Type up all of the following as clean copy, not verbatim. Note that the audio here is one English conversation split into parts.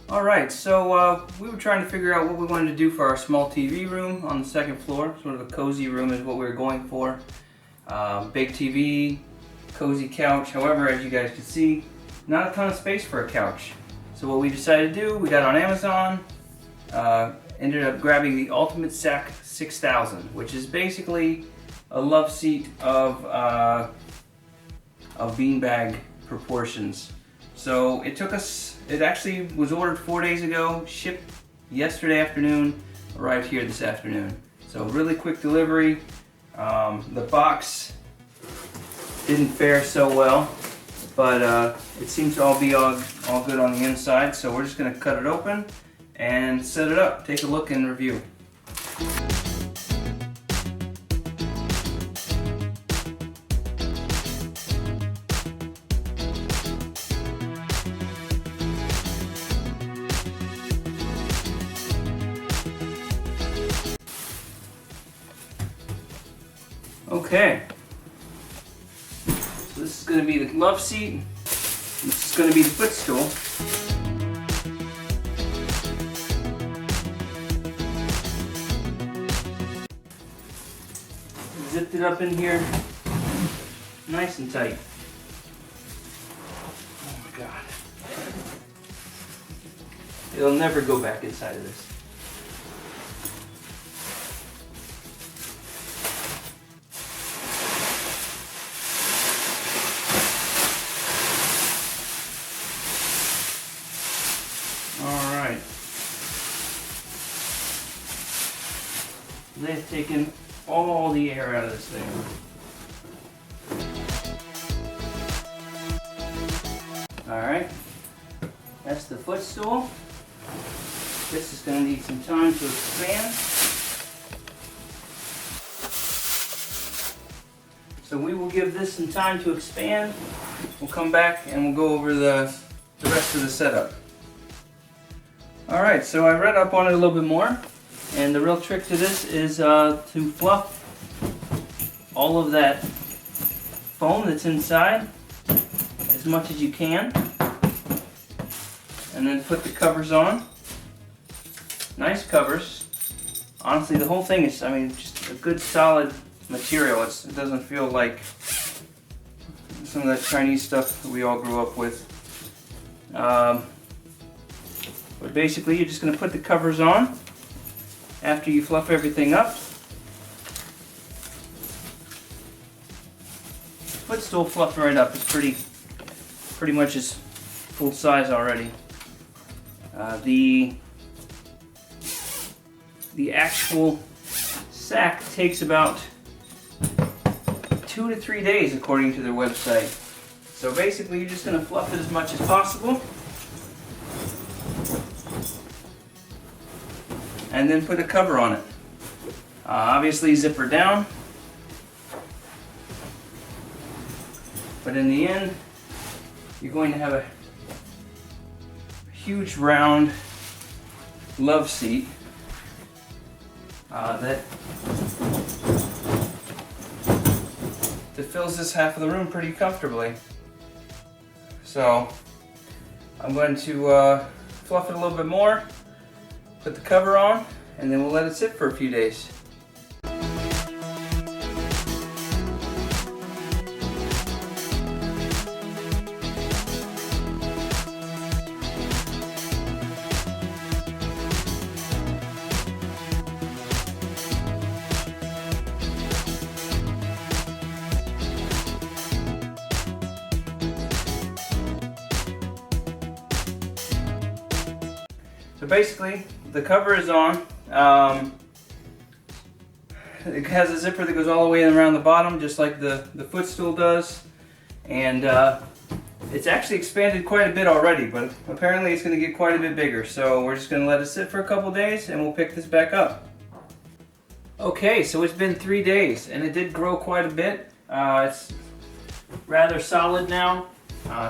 Alright, so we were trying to figure out what we wanted to do for our small TV room on the second floor. Sort of a cozy room is what we were going for. Big TV, cozy couch. However, as you guys can see, not a ton of space for a couch. So what we decided to do, we got on Amazon, ended up grabbing the Ultimate Sack 6000, which is basically a love seat of beanbag proportions. So it took us, it actually was ordered 4 days ago, shipped yesterday afternoon, arrived here this afternoon. So really quick delivery. The box didn't fare so well, but it seems to all be all good on the inside. So we're just going to cut it open and set it up, take a look and review. Okay, so this is going to be the love seat, this is going to be the footstool. Zipped it up in here, nice and tight. Oh my God. It'll never go back inside of this. Alright. They've taken all the air out of this thing. Alright. That's the footstool. This is going to need some time to expand. So we will give this some time to expand. We'll come back and we'll go over the rest of the setup. Alright, so I read up on it a little bit more, and the real trick to this is to fluff all of that foam that's inside as much as you can, and then put the covers on. Nice covers. Honestly, the whole thing is, I mean, just a good solid material. It doesn't feel like some of that Chinese stuff that we all grew up with. But basically, you're just going to put the covers on after you fluff everything up. Footstool fluffed right up. It's pretty much is full size already. The actual sack takes about 2 to 3 days according to their website. So basically, you're just going to fluff it as much as possible. And then put a cover on it. Obviously zipper down, but in the end you're going to have a huge round love seat that fills this half of the room pretty comfortably. So I'm going to fluff it a little bit more, put the cover on, and then we'll let it sit for a few days. So basically, the cover is on. It has a zipper that goes all the way around the bottom, just like the footstool does. And it's actually expanded quite a bit already, but apparently it's going to get quite a bit bigger. So we're just going to let it sit for a couple days and we'll pick this back up. Okay, so it's been 3 days and it did grow quite a bit. It's rather solid now.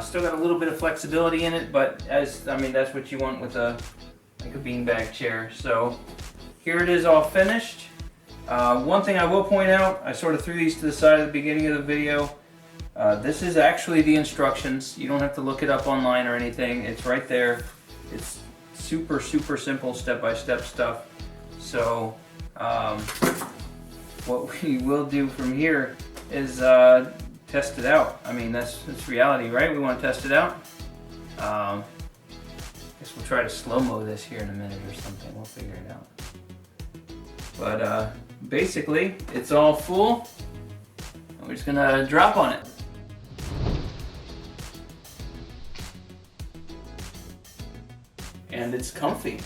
Still got a little bit of flexibility in it, but that's what you want with a beanbag chair. So here it is all finished. One thing I will point out, I sort of threw these to the side at the beginning of the video. This is actually the instructions. You don't have to look it up online or anything. It's right there. It's super simple step-by-step stuff. So what we will do from here is test it out. I mean, that's reality, right? We want to test it out. Guess we'll try to slow-mo this here in a minute or something. We'll figure it out. But basically, it's all full. And we're just gonna drop on it. And it's comfy.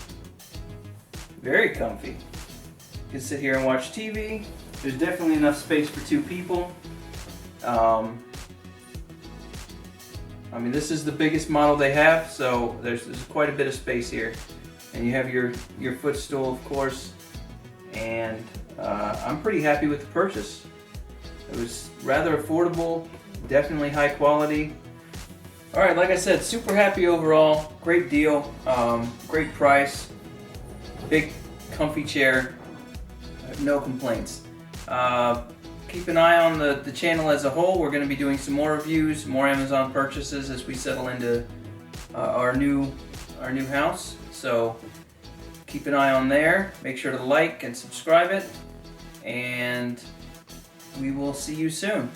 Very comfy. You can sit here and watch TV. There's definitely enough space for 2 people. I mean, this is the biggest model they have, so there's quite a bit of space here. And you have your footstool, of course. And I'm pretty happy with the purchase. It was rather affordable, definitely high quality. All right, like I said, super happy overall. Great deal, great price, big comfy chair, no complaints. Keep an eye on the channel as a whole. We're going to be doing some more reviews, more Amazon purchases as we settle into our new house. So keep an eye on there. Make sure to like and subscribe it, and we will see you soon.